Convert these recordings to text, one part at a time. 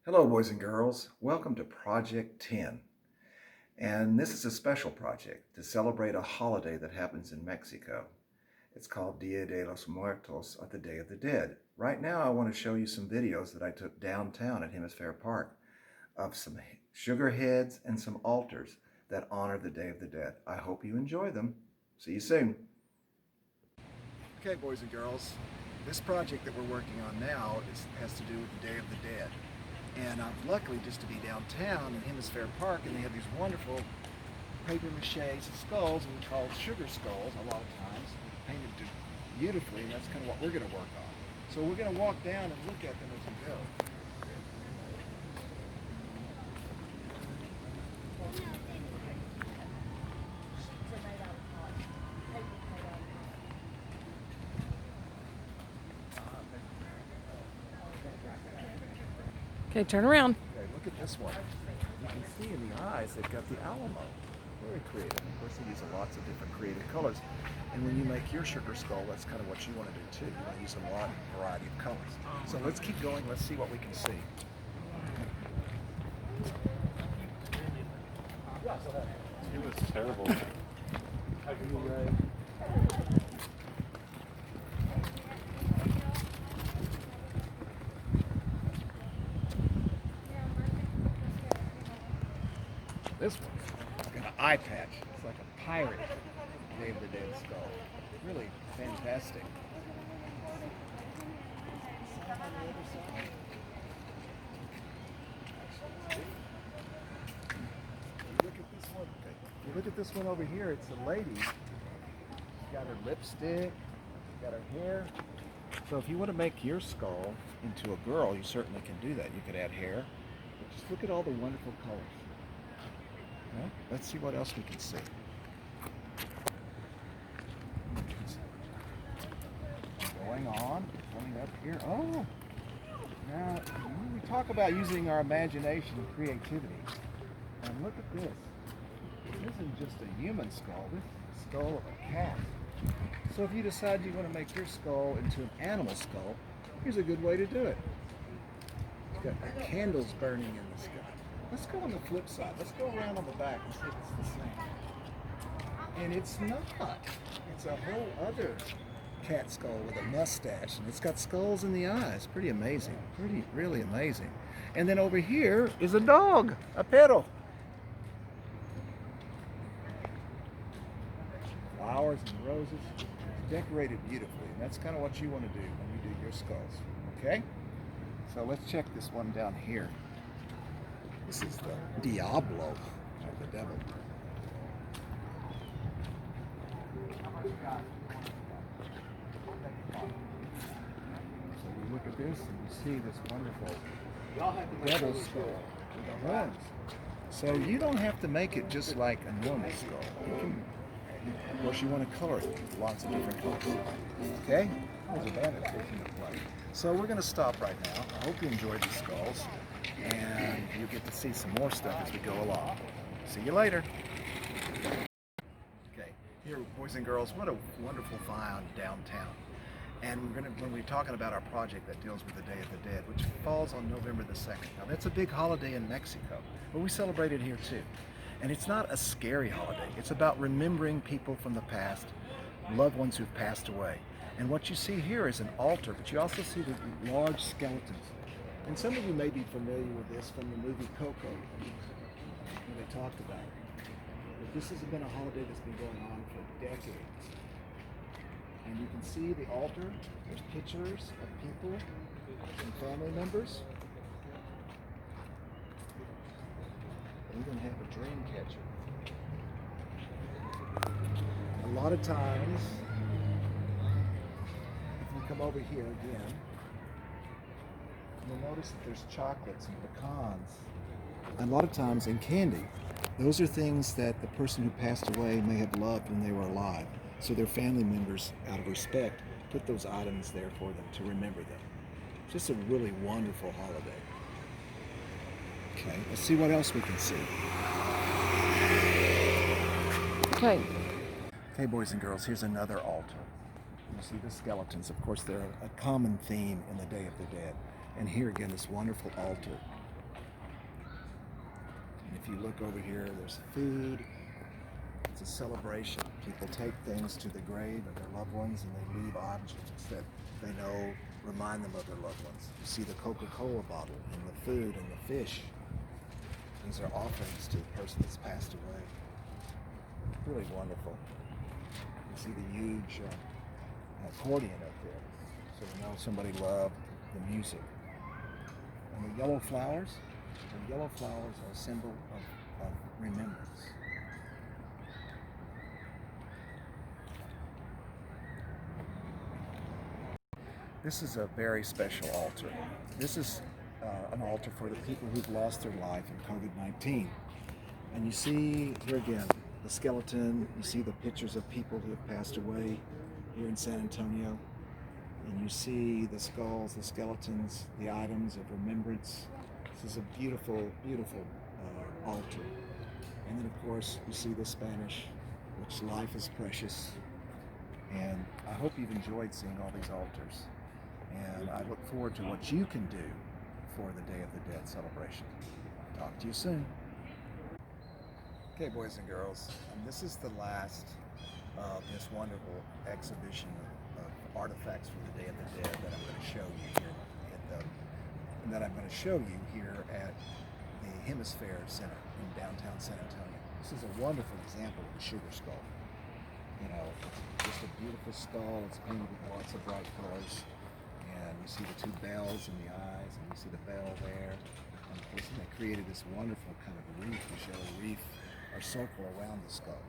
Hello, boys and girls. Welcome to Project 10. And this is a special project to celebrate a holiday that happens in Mexico. It's called Dia de los Muertos, or the Day of the Dead. Right now, I want to show you some videos that I took downtown at Hemisphere Park of some sugar heads and some altars that honor the Day of the Dead. I hope you enjoy them. See you soon. Okay, boys and girls, this project that we're working on now has to do with the Day of the Dead. And I'm lucky just to be downtown in Hemisphere Park, and they have these wonderful paper mache skulls, and we call sugar skulls a lot of times, painted beautifully, and that's kind of what we're going to work on. So we're going to walk down and look at them as we go. Okay, turn around. Okay, look at this one. You can see in the eyes they've got the Alamo. Very creative. Of course, they use lots of different creative colors. And when you make your sugar skull, that's kind of what you want to do too. You want to use a lot of variety of colors. So let's keep going. Let's see what we can see. It was terrible. This one's got an eye patch. It's like a pirate Day of the Dead skull. Really fantastic. Look at this one. You look at this one over here. It's a lady. She's got her lipstick. She's got her hair. So if you want to make your skull into a girl, you certainly can do that. You could add hair. But just look at all the wonderful colors. Well, let's see what else we can see. Going on, coming up here. Oh, now we talk about using our imagination and creativity. And look at this. This isn't just a human skull. This is the skull of a cat. So if you decide you want to make your skull into an animal skull, here's a good way to do it. It's got the candles burning in the sky. Let's go on the flip side. Let's go around on the back and see if it's the same. And it's not. It's a whole other cat skull with a mustache, and it's got skulls in the eyes. Pretty amazing. Really amazing. And then over here is a dog, a perro. Flowers and roses. It's decorated beautifully, and that's kind of what you want to do when you do your skulls. Okay? So let's check this one down here. This is the Diablo, or the devil. So we look at this and you see this wonderful devil skull with the horns. So you don't have to make it just like a normal skull. You can, of course, you want to color it with lots of different colors. Okay? There's a bandit taking the play. So we're going to stop right now. I hope you enjoyed the skulls, and you get to see some more stuff as we go along. See you later. Okay, here, boys and girls, what a wonderful find downtown. And when we're talking about our project that deals with the Day of the Dead, which falls on November the 2nd. Now, that's a big holiday in Mexico, but we celebrate it here too. And it's not a scary holiday. It's about remembering people from the past, loved ones who've passed away. And what you see here is an altar, but you also see the large skeletons. And some of you may be familiar with this from the movie Coco, where they talked about it. But this has been a holiday that's been going on for decades. And you can see the altar. There's pictures of people and family members. They even have a dream catcher. A lot of times, if you come over here again, you'll notice that there's chocolates and pecans. And a lot of times in candy, those are things that the person who passed away may have loved when they were alive. So their family members, out of respect, put those items there for them to remember them. Just a really wonderful holiday. Okay, let's see what else we can see. Okay. Okay, boys and girls, here's another altar. You see the skeletons. Of course, they're a common theme in the Day of the Dead. And here again, this wonderful altar And if you look over here, there's food. It's a celebration. People take things to the grave of their loved ones and they leave objects that they know remind them of their loved ones. You see the Coca-Cola bottle and the food and the fish. These are offerings to the person that's passed away. Really wonderful. You see the huge accordion up there, so we know somebody loved the music. And the yellow flowers are a symbol of remembrance. This is a very special altar. This is an altar for the people who've lost their life in COVID-19. And you see here again the skeleton, you see the pictures of people who have passed away here in San Antonio. And you see the skulls, the skeletons, the items of remembrance. This is a beautiful, beautiful altar. And then of course you see the Spanish, which life is precious. And I hope you've enjoyed seeing all these altars. And I look forward to what you can do for the Day of the Dead celebration. Talk to you soon. Okay, boys and girls, this is the last of this wonderful exhibition of artifacts for the Day of the Dead that I'm going to show you here at the Hemisphere Center in downtown San Antonio. This is a wonderful example of a sugar skull. You know, it's just a beautiful skull. It's painted with lots of bright colors. And you see the two bells in the eyes, and you see the bell there. And of course, they created this wonderful kind of reef. We show a reef or circle around the skull.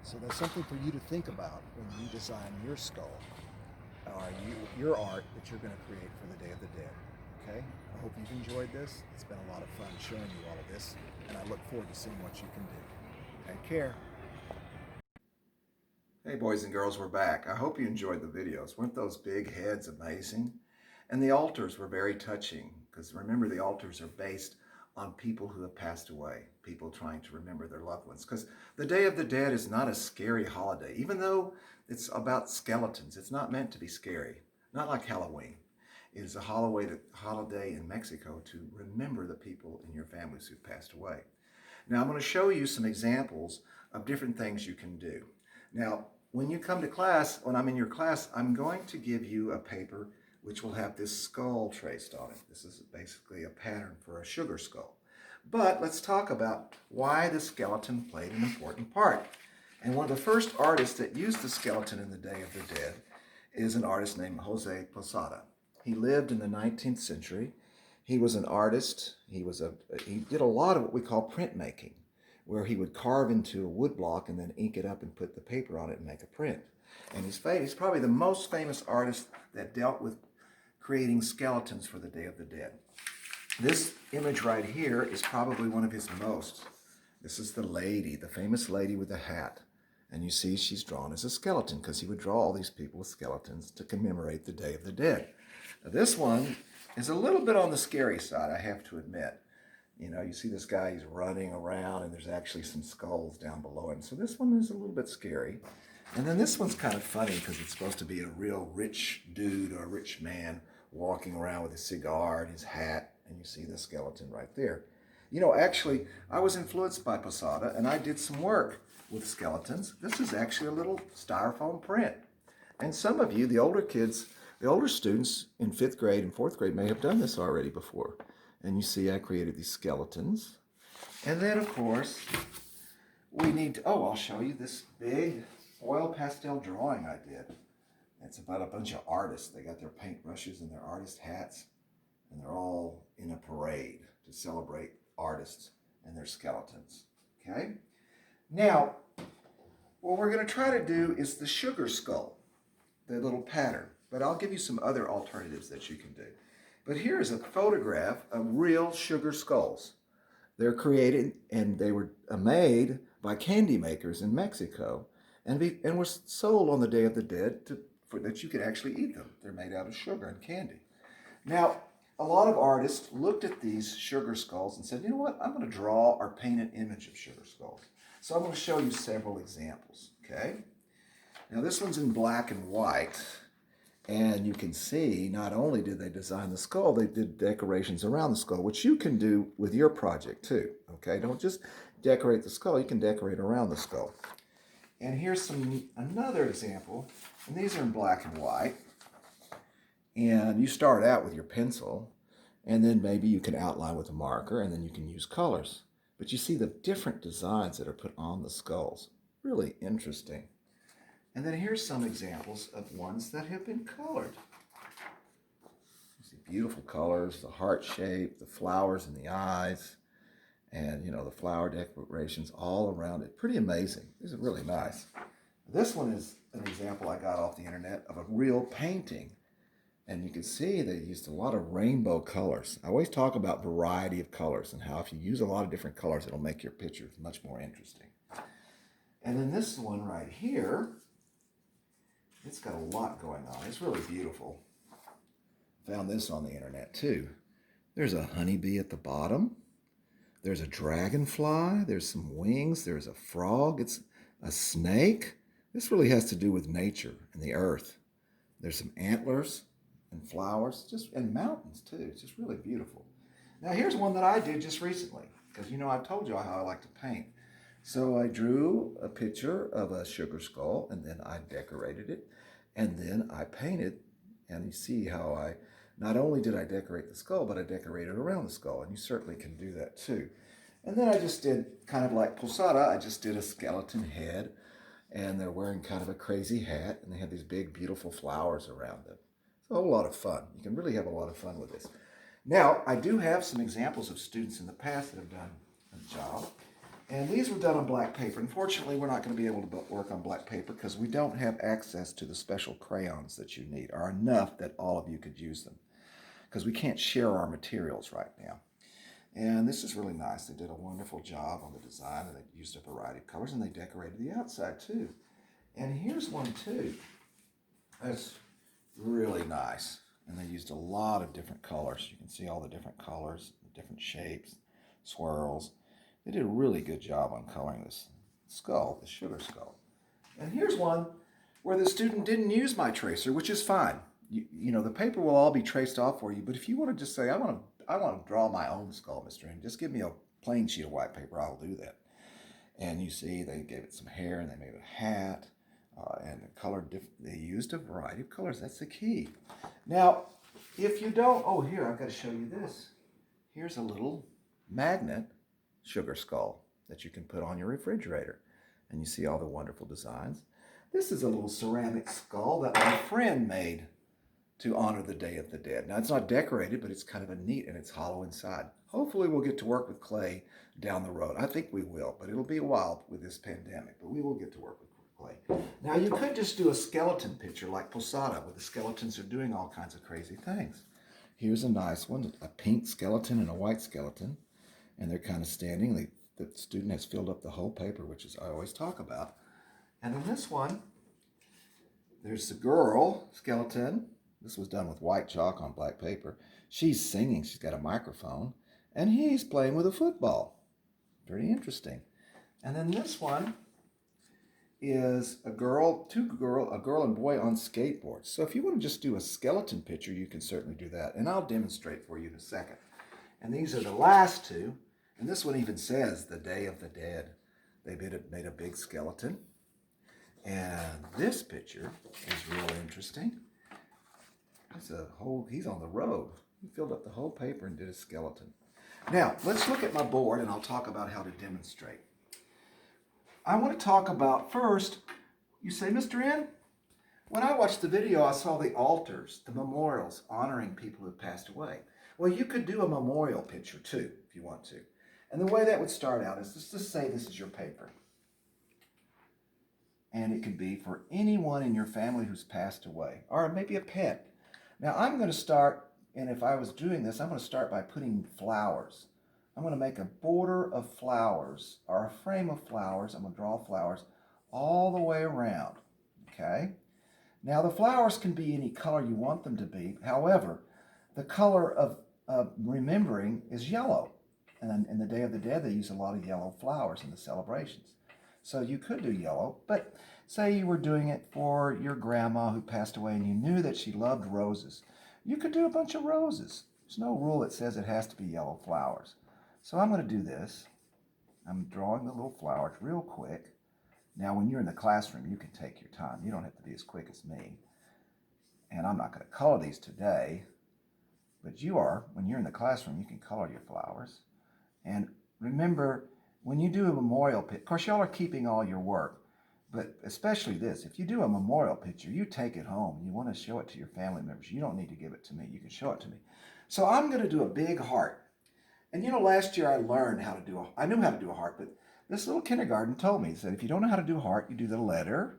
So there's something for you to think about when you design your skull or your art that you're going to create for the Day of the Dead. Okay? I hope you've enjoyed this. It's been a lot of fun showing you all of this, and I look forward to seeing what you can do. Take care. Hey boys and girls, we're back. I hope you enjoyed the videos. Weren't those big heads amazing? And the altars were very touching, because remember, the altars are based on people who have passed away, people trying to remember their loved ones. Because the Day of the Dead is not a scary holiday. Even though it's about skeletons, it's not meant to be scary. Not like Halloween. It is a holiday in Mexico to remember the people in your families who've passed away. Now I'm going to show you some examples of different things you can do. Now, when you come to class, when I'm in your class, I'm going to give you a paper which will have this skull traced on it. This is basically a pattern for a sugar skull. But let's talk about why the skeleton played an important part. And one of the first artists that used the skeleton in the Day of the Dead is an artist named Jose Posada. He lived in the 19th century. He was an artist. He did a lot of what we call printmaking, where he would carve into a wood block and then ink it up and put the paper on it and make a print. And he's probably the most famous artist that dealt with creating skeletons for the Day of the Dead. This image right here is probably one of his most. This is the lady, the famous lady with the hat. And you see she's drawn as a skeleton because he would draw all these people with skeletons to commemorate the Day of the Dead. Now, this one is a little bit on the scary side, I have to admit. You know, you see this guy, he's running around and there's actually some skulls down below him. So this one is a little bit scary. And then this one's kind of funny because it's supposed to be a real rich dude or a rich man walking around with a cigar and his hat. And you see the skeleton right there. You know, actually, I was influenced by Posada and I did some work with skeletons. This is actually a little styrofoam print. And some of you, the older kids, the older students in 5th grade and 4th grade may have done this already before. And you see I created these skeletons. And then, of course, we need to, I'll show you this big oil pastel drawing I did. It's about a bunch of artists. They got their paintbrushes and their artist hats, and they're all in a parade to celebrate artists and their skeletons. Okay? Now, what we're going to try to do is the sugar skull, the little pattern. But I'll give you some other alternatives that you can do. But here's a photograph of real sugar skulls. They're created and they were made by candy makers in Mexico and were sold on the Day of the Dead that you could actually eat them. They're made out of sugar and candy. Now, a lot of artists looked at these sugar skulls and said, you know what, I'm going to draw or paint an image of sugar skulls. So I'm going to show you several examples, okay? Now this one's in black and white. And you can see not only did they design the skull, they did decorations around the skull, which you can do with your project too. Okay, don't just decorate the skull, you can decorate around the skull. And here's another example, and these are in black and white. And you start out with your pencil, and then maybe you can outline with a marker, and then you can use colors. But you see the different designs that are put on the skulls. Really interesting. And then here's some examples of ones that have been colored. You see beautiful colors, the heart shape, the flowers in the eyes, and the flower decorations all around it. Pretty amazing. These are really nice. This one is an example I got off the internet of a real painting. And you can see they used a lot of rainbow colors. I always talk about variety of colors and how if you use a lot of different colors, it'll make your pictures much more interesting. And then this one right here, it's got a lot going on. It's really beautiful. Found this on the internet too. There's a honeybee at the bottom. There's a dragonfly. There's some wings. There's a frog. It's a snake. This really has to do with nature and the earth. There's some antlers and flowers, and mountains too. It's just really beautiful. Now here's one that I did just recently, because I've told you how I like to paint. So I drew a picture of a sugar skull, and then I decorated it, and then I painted, and you see how not only did I decorate the skull, but I decorated around the skull, and you certainly can do that too. And then I just did, kind of like Posada, I just did a skeleton head, and they're wearing kind of a crazy hat, and they have these big, beautiful flowers around them. It's a whole lot of fun. You can really have a lot of fun with this. Now, I do have some examples of students in the past that have done a job, and these were done on black paper. Unfortunately, we're not going to be able to work on black paper because we don't have access to the special crayons that you need, or enough that all of you could use them, because we can't share our materials right now. And this is really nice. They did a wonderful job on the design, and they used a variety of colors, and they decorated the outside too. And here's one too. That's really nice. And they used a lot of different colors. You can see all the different colors, the different shapes, swirls. They did a really good job on coloring this skull, the sugar skull. And here's one where the student didn't use my tracer, which is fine. The paper will all be traced off for you, but if you want to just say, I want to draw my own skull, Mr. M, just give me a plain sheet of white paper, I'll do that. And you see they gave it some hair, and they made a hat, and the color, they used a variety of colors. That's the key. Now, if you don't, here, I've got to show you this. Here's a little magnet sugar skull that you can put on your refrigerator. And you see all the wonderful designs. This is a little ceramic skull that my friend made to honor the Day of the Dead. Now, it's not decorated, but it's kind of a neat, and it's hollow inside. Hopefully, we'll get to work with clay down the road. I think we will, but it'll be a while with this pandemic, but we will get to work with clay. Now, you could just do a skeleton picture like Posada, where the skeletons are doing all kinds of crazy things. Here's a nice one, a pink skeleton and a white skeleton, and they're kind of standing. The student has filled up the whole paper, which is I always talk about. And then this one, there's the girl skeleton. This was done with white chalk on black paper. She's singing. She's got a microphone. And he's playing with a football. Very interesting. And then this one is a girl and boy on skateboards. So if you want to just do a skeleton picture, you can certainly do that. And I'll demonstrate for you in a second. And these are the last two. And this one even says the Day of the Dead. They made a big skeleton. And this picture is really interesting. He's on the road. He filled up the whole paper and did a skeleton. Now, let's look at my board, and I'll talk about how to demonstrate. I want to talk about first, you say, Mr. N, when I watched the video, I saw the altars, the memorials honoring people who have passed away. Well, you could do a memorial picture too, if you want to. And the way that would start out is just to say this is your paper. And it could be for anyone in your family who's passed away, or maybe a pet. Now, I'm going to start, and if I was doing this, I'm going to start by putting flowers. I'm going to make a border of flowers, or a frame of flowers. I'm going to draw flowers all the way around, okay? Now, the flowers can be any color you want them to be. However, the color of remembering is yellow. And in the Day of the Dead, they use a lot of yellow flowers in the celebrations. So you could do yellow, but say you were doing it for your grandma who passed away and you knew that she loved roses. You could do a bunch of roses. There's no rule that says it has to be yellow flowers. So I'm going to do this. I'm drawing the little flowers real quick. Now, when you're in the classroom, you can take your time. You don't have to be as quick as me. And I'm not going to color these today, but you are. When you're in the classroom, you can color your flowers. And remember, when you do a memorial picture, of course, y'all are keeping all your work, but especially this, if you do a memorial picture, you take it home. You want to show it to your family members. You don't need to give it to me. You can show it to me. So I'm going to do a big heart. And last year I learned how to do I knew how to do a heart, but this little kindergarten told me, that if you don't know how to do a heart, you do the letter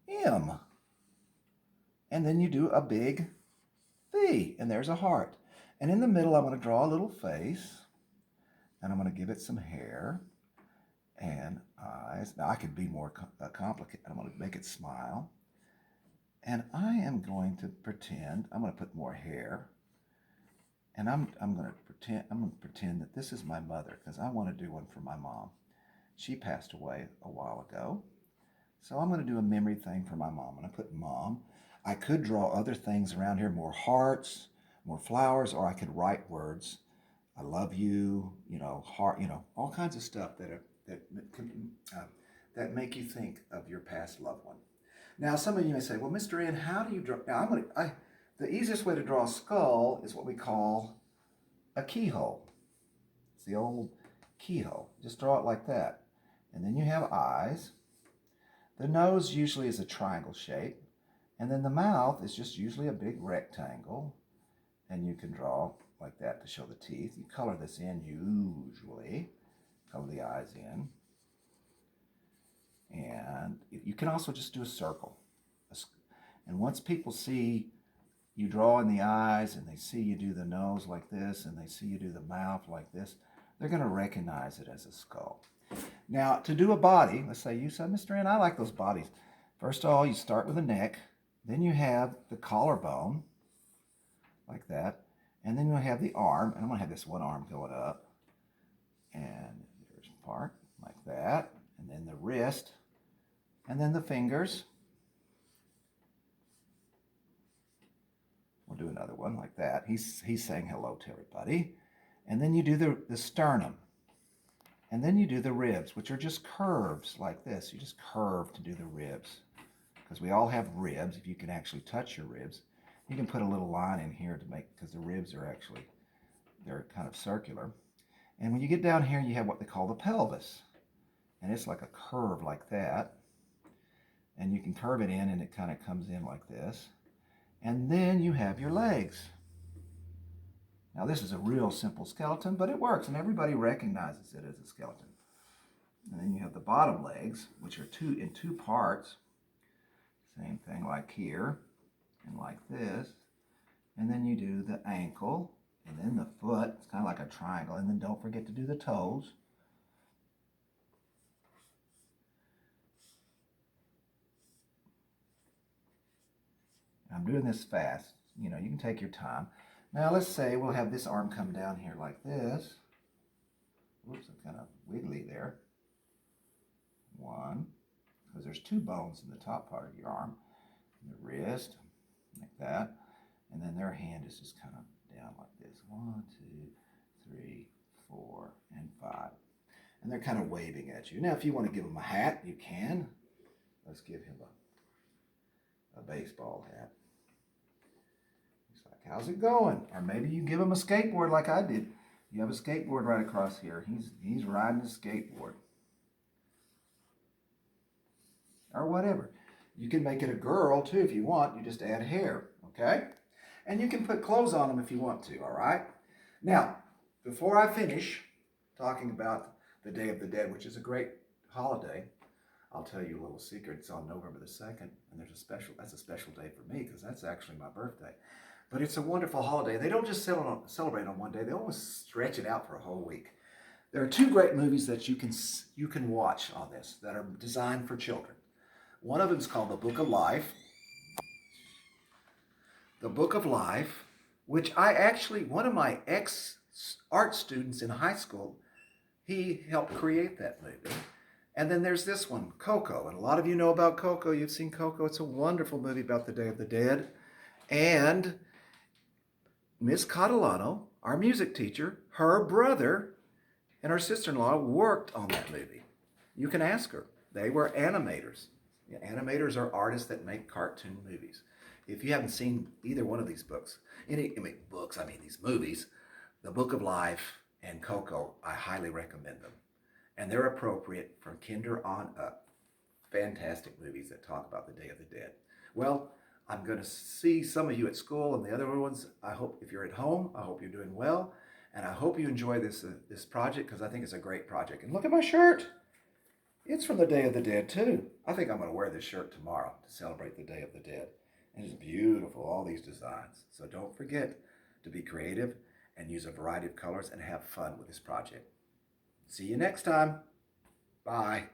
M. And then you do a big V, and there's a heart. And in the middle, I'm going to draw a little face, and I'm going to give it some hair and eyes. Now, I could be more complicated. I'm going to make it smile. And I am going to pretend, I'm going to put more hair. And I'm going to pretend that this is my mother, because I want to do one for my mom. She passed away a while ago. So I'm going to do a memory thing for my mom. I'm going to put mom. I could draw other things around here, more hearts, more flowers, or I could write words. I love you, heart, all kinds of stuff that make you think of your past loved one. Now, some of you may say, well, Mr. N, how do you draw? Now, the easiest way to draw a skull is what we call a keyhole. It's the old keyhole. Just draw it like that. And then you have eyes. The nose usually is a triangle shape. And then the mouth is just usually a big rectangle. And you can draw like that to show the teeth. You color this in usually. Color the eyes in. And you can also just do a circle. And once people see you draw in the eyes and they see you do the nose like this and they see you do the mouth like this, they're going to recognize it as a skull. Now, to do a body, let's say you said, Mr. N, I like those bodies. First of all, you start with the neck. Then you have the collarbone, like that. And then you'll have the arm. And I'm going to have this one arm going up. And there's part, like that. And then the wrist. And then the fingers. We'll do another one like that. He's saying hello to everybody. And then you do the sternum. And then you do the ribs, which are just curves like this. You just curve to do the ribs. Because we all have ribs. If you can actually touch your ribs, you can put a little line in here to make, because the ribs are actually, they're kind of circular. And when you get down here, you have what they call the pelvis. And it's like a curve like that. And you can curve it in and it kind of comes in like this. And then you have your legs. Now this is a real simple skeleton, but it works and everybody recognizes it as a skeleton. And then you have the bottom legs, which are in two parts. Same thing like here and like this. And then you do the ankle and then the foot. It's kind of like a triangle. And then don't forget to do the toes. I'm doing this fast. You can take your time. Now let's say we'll have this arm come down here like this. Whoops, I'm kind of wiggly there. One, because there's two bones in the top part of your arm. And the wrist, like that. And then their hand is just kind of down like this. 1, 2, 3, 4, and 5. And they're kind of waving at you. Now if you want to give them a hat, you can. Let's give him a baseball hat. How's it going? Or maybe you give him a skateboard like I did. You have a skateboard right across here. He's riding a skateboard. Or whatever. You can make it a girl too if you want. You just add hair, okay? And you can put clothes on them if you want to, all right? Now, before I finish talking about the Day of the Dead, which is a great holiday, I'll tell you a little secret. It's on November the 2nd, and that's a special day for me because that's actually my birthday. But it's a wonderful holiday. They don't just celebrate on one day. They almost stretch it out for a whole week. There are two great movies that you can watch on this that are designed for children. One of them is called The Book of Life. The Book of Life, which one of my ex-art students in high school, he helped create that movie. And then there's this one, Coco. And a lot of you know about Coco. You've seen Coco. It's a wonderful movie about the Day of the Dead. And Miss Catalano, our music teacher, her brother, and her sister-in-law worked on that movie. You can ask her. They were animators. Yeah, animators are artists that make cartoon movies. If you haven't seen either one of these books, these movies, The Book of Life and Coco, I highly recommend them. And they're appropriate from kinder on up. Fantastic movies that talk about the Day of the Dead. Well, I'm going to see some of you at school, and the other ones, I hope if you're at home, I hope you're doing well. And I hope you enjoy this project, because I think it's a great project. And look at my shirt. It's from the Day of the Dead too. I think I'm going to wear this shirt tomorrow to celebrate the Day of the Dead. And it's beautiful, all these designs. So don't forget to be creative and use a variety of colors and have fun with this project. See you next time. Bye.